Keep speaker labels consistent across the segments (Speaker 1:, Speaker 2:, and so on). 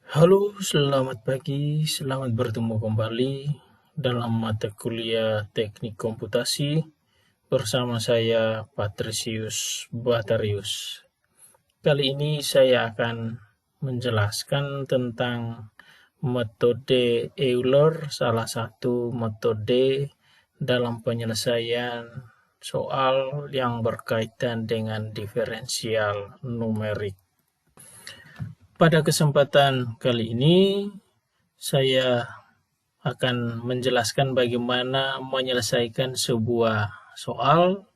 Speaker 1: Halo, selamat pagi. Selamat bertemu kembali dalam mata kuliah Teknik Komputasi bersama saya Patricius Batarius. Kali ini saya akan menjelaskan tentang metode Euler, salah satu metode dalam penyelesaian soal yang berkaitan dengan diferensial numerik. Pada kesempatan kali ini, saya akan menjelaskan bagaimana menyelesaikan sebuah soal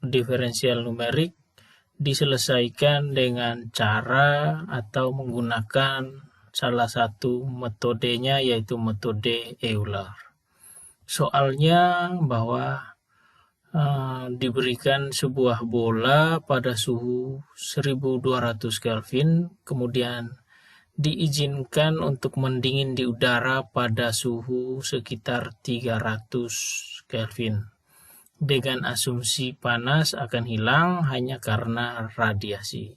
Speaker 1: diferensial numerik diselesaikan dengan cara atau menggunakan salah satu metodenya, yaitu metode Euler. Soalnya bahwa diberikan sebuah bola pada suhu 1200 Kelvin, kemudian diizinkan untuk mendingin di udara pada suhu sekitar 300 Kelvin, dengan asumsi panas akan hilang hanya karena radiasi.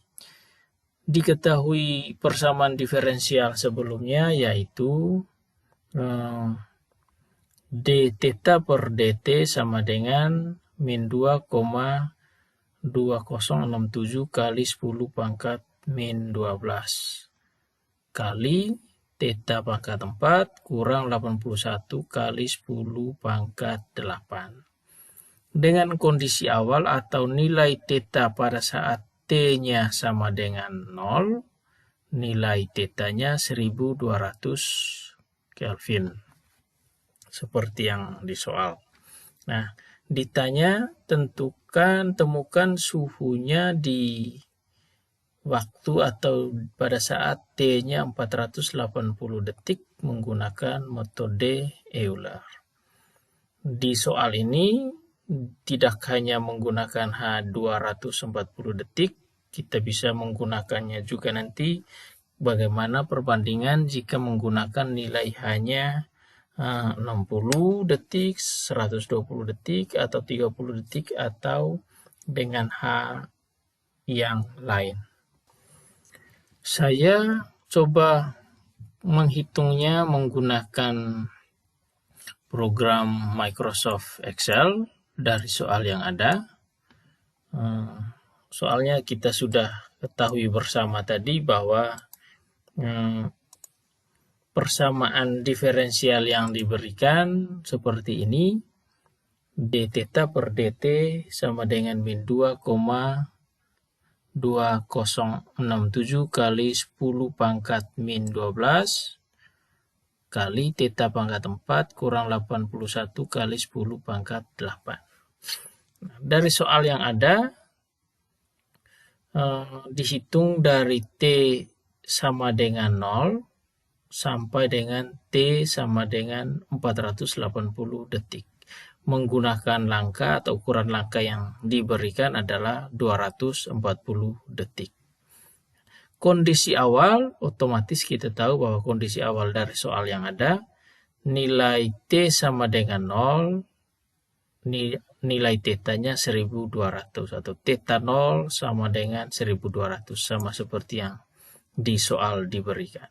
Speaker 1: Diketahui persamaan diferensial sebelumnya, yaitu d theta per dt sama dengan min 2,2067 kali 10 pangkat min 12 kali theta pangkat 4 kurang 81 kali 10 pangkat 8. Dengan kondisi awal atau nilai theta pada saat T-nya sama dengan 0, nilai theta-nya 1200 Kelvin. Seperti yang di soal. Nah, ditanya temukan suhunya di waktu atau pada saat T-nya 480 detik menggunakan metode Euler. Di soal ini tidak hanya menggunakan H240 detik, kita bisa menggunakannya juga nanti bagaimana perbandingan jika menggunakan nilai hanya 60 detik, 120 detik, atau 30 detik, atau dengan H yang lain. Saya coba menghitungnya menggunakan program Microsoft Excel dari soal yang ada. Soalnya kita sudah ketahui bersama tadi bahwa persamaan diferensial yang diberikan seperti ini, d theta per dt sama dengan min 2,2067 kali 10 pangkat min 12 kali theta pangkat 4 kurang 81 kali 10 pangkat 8. Dari soal yang ada, dihitung dari T sama dengan 0 sampai dengan T sama dengan 480 detik. Menggunakan langkah atau ukuran langkah yang diberikan adalah 240 detik. Kondisi awal, otomatis kita tahu bahwa kondisi awal dari soal yang ada, nilai T sama dengan 0, nilai theta-nya 1200, atau theta 0 sama dengan 1200, sama seperti yang di soal diberikan.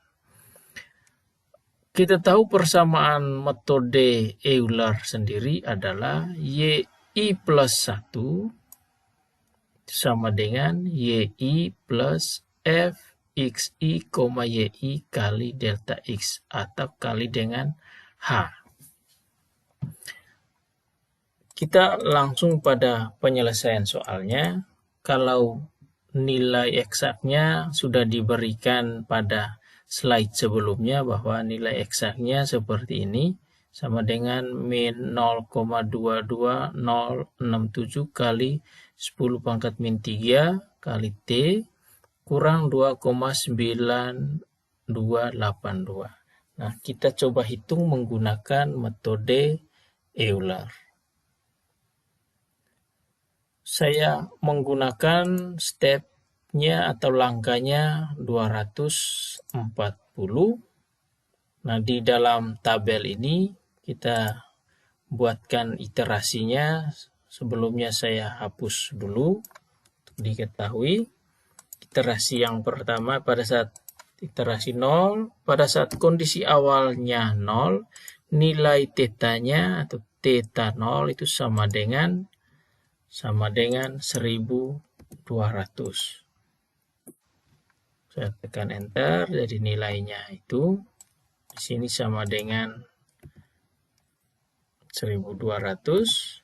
Speaker 1: Kita tahu persamaan metode Euler sendiri adalah YI plus 1 sama dengan YI plus FXI, YI kali delta X, atau kali dengan H. Kita langsung pada penyelesaian soalnya. Kalau nilai eksaknya sudah diberikan pada slide sebelumnya, bahwa nilai eksaknya seperti ini, sama dengan min 0,22067 kali 10 pangkat min 3 kali T kurang 2,9282. Nah, kita coba hitung menggunakan metode Euler. Saya menggunakan stepnya atau langkahnya 240. Nah, di dalam tabel ini kita buatkan iterasinya. Sebelumnya saya hapus dulu untuk diketahui. Iterasi yang pertama pada saat iterasi 0, pada saat kondisi awalnya 0, nilai tetanya atau theta 0 itu sama dengan 1200. Saya tekan enter, jadi nilainya itu di sini sama dengan 1200.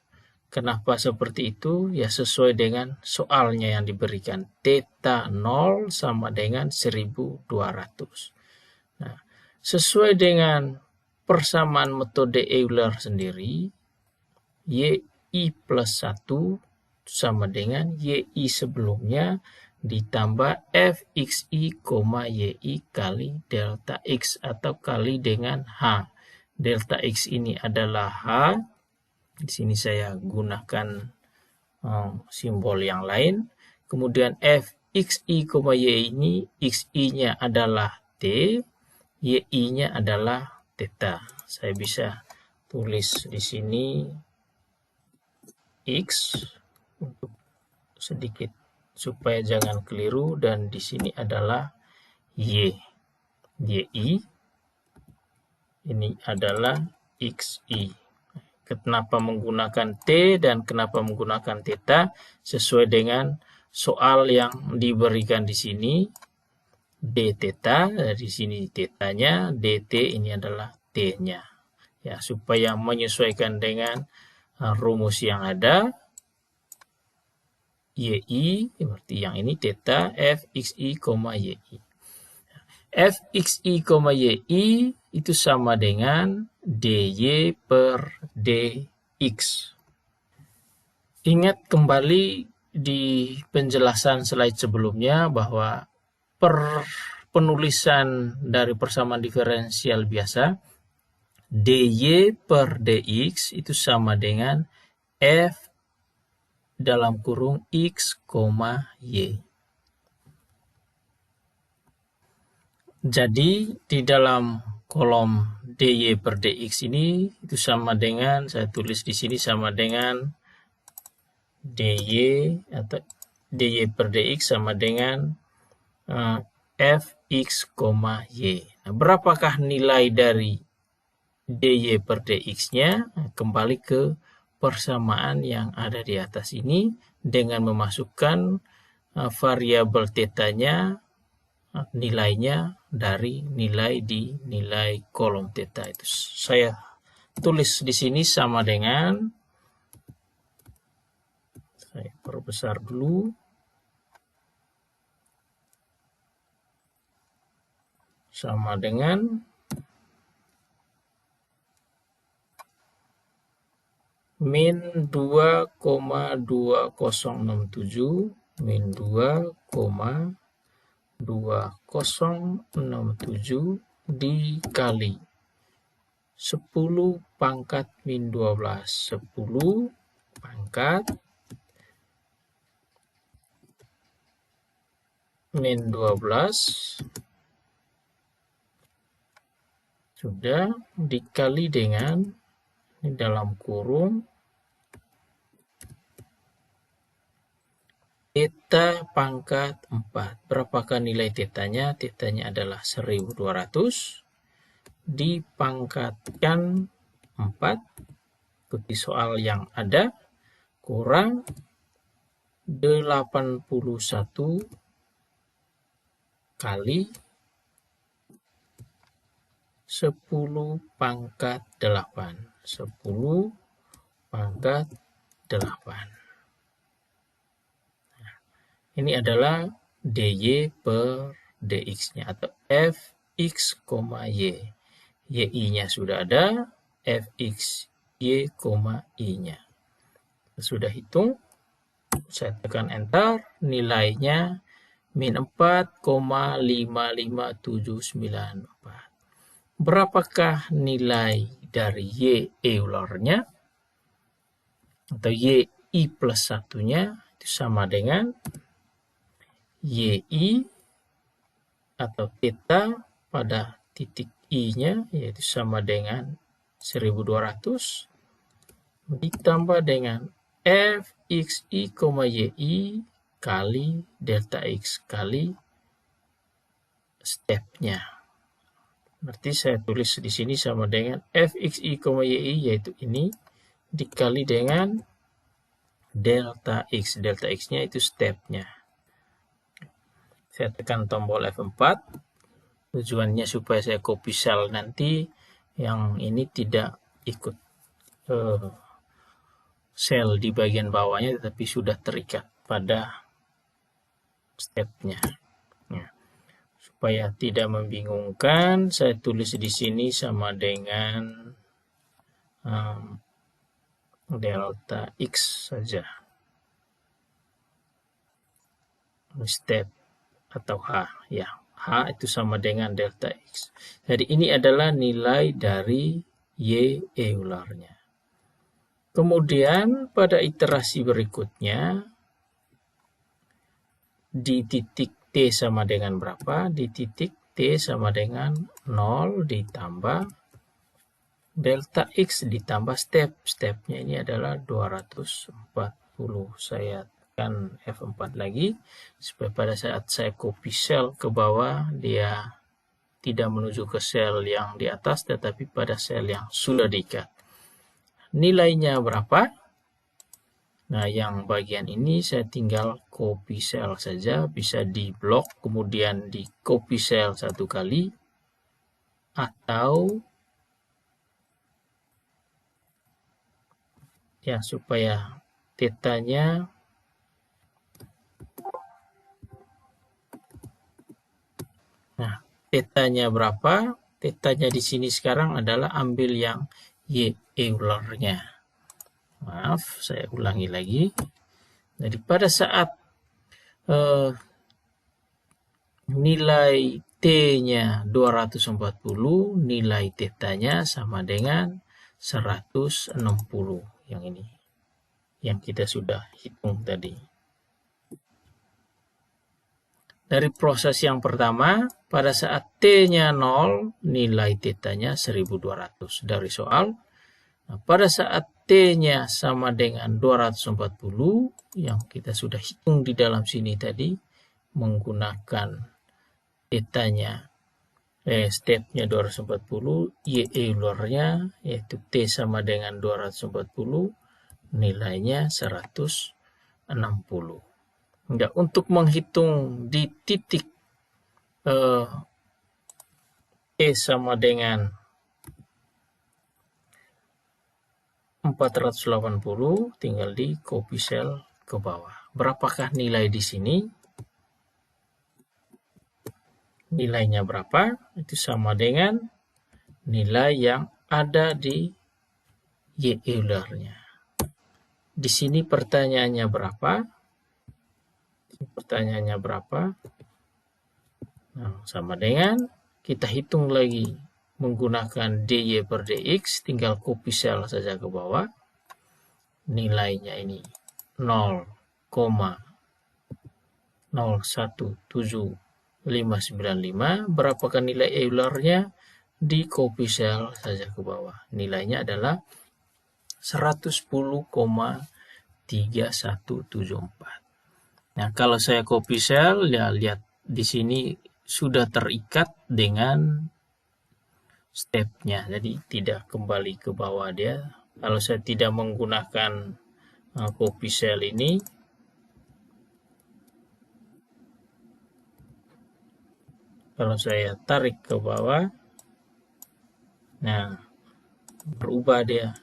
Speaker 1: Kenapa seperti itu? Ya sesuai dengan soalnya yang diberikan. Theta 0 sama dengan 1200. Nah, sesuai dengan persamaan metode Euler sendiri, YI plus 1 sama dengan YI sebelumnya ditambah FXI, YI kali delta X atau kali dengan H. Delta X ini adalah H. Di sini saya gunakan simbol yang lain. Kemudian FXI, Y ini XI-nya adalah T, Y-nya adalah theta. Saya bisa tulis di sini X untuk sedikit supaya jangan keliru, dan di sini adalah Y. YI ini adalah XI. Kenapa menggunakan T dan kenapa menggunakan theta? Sesuai dengan soal yang diberikan di sini. D theta, di sini tetanya, dt ini adalah T-nya. Ya, supaya menyesuaikan dengan rumus yang ada, YI, seperti yang ini, theta, FXI, YI. FXI, YI itu sama dengan DY per DX. Ingat kembali di penjelasan slide sebelumnya bahwa penulisan dari persamaan diferensial biasa, DY per DX itu sama dengan F dalam kurung X, Y. Jadi di dalam kolom DY per DX ini itu sama dengan, saya tulis di sini sama dengan DY atau DY per DX sama dengan Fx, Y. Nah, berapakah nilai dari DY per DX-nya? Kembali ke persamaan yang ada di atas ini dengan memasukkan variabel tetanya, nilainya dari nilai di nilai kolom theta itu. Saya tulis di sini sama dengan, saya perbesar dulu, sama dengan min 2,2067 min 2,2067 dikali 10 pangkat min 12. 10 pangkat min 12 sudah dikali dengan, ini dalam kurung, theta pangkat 4. Berapakah nilai tetanya? Tetanya adalah 1200 dipangkatkan 4, ikuti soal yang ada, kurang 81 kali 10 pangkat 8. 10 pangkat 8. Nah, ini adalah DY per DX-nya atau Fx, Y. YI-nya sudah ada, Fx, Y, I-nya. Sudah hitung, saya tekan enter, nilainya min 4,55794. Berapakah nilai dari Y Euler-nya atau YI plus 1-nya? Itu sama dengan YI atau theta pada titik I-nya, yaitu sama dengan 1200 ditambah dengan Fxi, YI kali delta X kali stepnya. Berarti saya tulis di sini sama dengan fxi, yi, yaitu ini, dikali dengan delta x. Delta x-nya itu stepnya. Saya tekan tombol F4. Tujuannya supaya saya copy cell nanti yang ini tidak ikut sel di bagian bawahnya, tetapi sudah terikat pada stepnya. Nah, supaya tidak membingungkan, saya tulis di sini sama dengan delta x saja, step atau H ya. H itu sama dengan delta x. Jadi ini adalah nilai dari y eulernya. Kemudian pada iterasi berikutnya, di titik T sama dengan berapa? Di titik T sama dengan 0 ditambah delta X ditambah step. Stepnya ini adalah 240. Saya tekan F4 lagi, supaya pada saat saya copy sel ke bawah, dia tidak menuju ke sel yang di atas, tetapi pada sel yang sudah diikat. Nilainya berapa? Nah, yang bagian ini saya tinggal copy cell saja, bisa di blok kemudian di copy cell satu kali, atau ya supaya tetanya berapa? Tetanya di sini sekarang adalah ambil yang y eulernya. Maaf, saya ulangi lagi. Jadi pada saat nilai T-nya 240, nilai tetanya sama dengan 160. Yang ini, yang kita sudah hitung tadi. Dari proses yang pertama, pada saat T-nya 0, nilai tetanya 1200 dari soal. Nah, pada saat T-nya sama dengan 240, yang kita sudah hitung di dalam sini tadi, menggunakan tetanya, stepnya 240, y eulernya, yaitu T sama dengan 240, nilainya 160. Enggak, untuk menghitung di titik T sama dengan 480, tinggal di copy cell ke bawah. Berapakah nilai di sini? Nilainya berapa? Itu sama dengan nilai yang ada di y eulernya. Di sini pertanyaannya berapa? Pertanyaannya berapa? Nah, sama dengan kita hitung lagi menggunakan dy per dx, tinggal copy cell saja ke bawah. Nilainya ini 0,017595. Berapakah nilai Eulernya? Di copy cell saja ke bawah. Nilainya adalah 110,3174. Nah, kalau saya copy cell, ya lihat di sini sudah terikat dengan stepnya, jadi tidak kembali ke bawah dia. Kalau saya tidak menggunakan copy cell ini, kalau saya tarik ke bawah, nah berubah dia.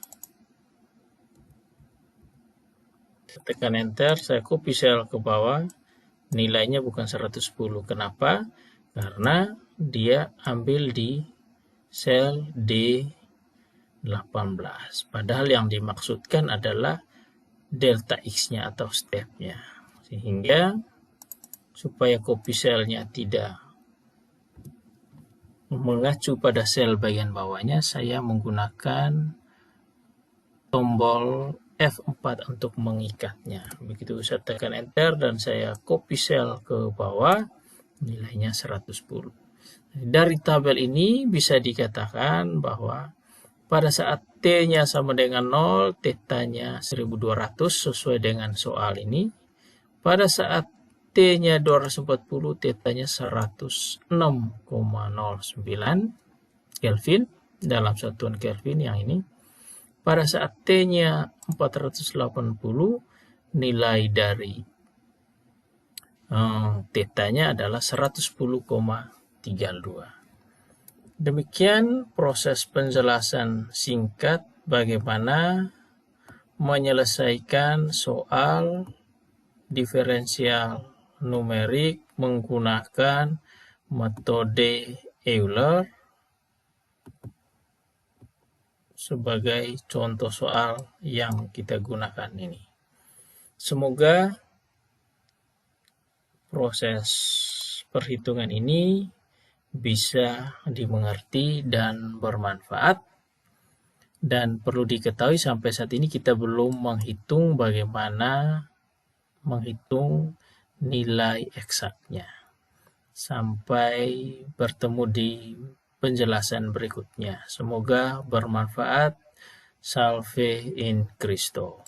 Speaker 1: Saya tekan enter, saya copy cell ke bawah, nilainya bukan 110. Kenapa? Karena dia ambil di sel D18. Padahal yang dimaksudkan adalah delta X-nya atau stepnya. Sehingga supaya copy cell-nya tidak mengacu pada sel bagian bawahnya, saya menggunakan tombol F4 untuk mengikatnya. Begitu saya tekan enter dan saya copy cell ke bawah, nilainya 110. Dari tabel ini bisa dikatakan bahwa pada saat T-nya sama dengan 0, tetanya 1200 sesuai dengan soal ini. Pada saat T-nya 240, tetanya 106,09 Kelvin dalam satuan Kelvin yang ini. Pada saat T-nya 480, nilai dari tetanya adalah 110,32. Demikian proses penjelasan singkat bagaimana menyelesaikan soal diferensial numerik menggunakan metode Euler sebagai contoh soal yang kita gunakan ini. Semoga proses perhitungan ini bisa dimengerti dan bermanfaat. Dan perlu diketahui sampai saat ini kita belum menghitung bagaimana menghitung nilai eksaknya. Sampai bertemu di penjelasan berikutnya. Semoga bermanfaat. Salve in Christo.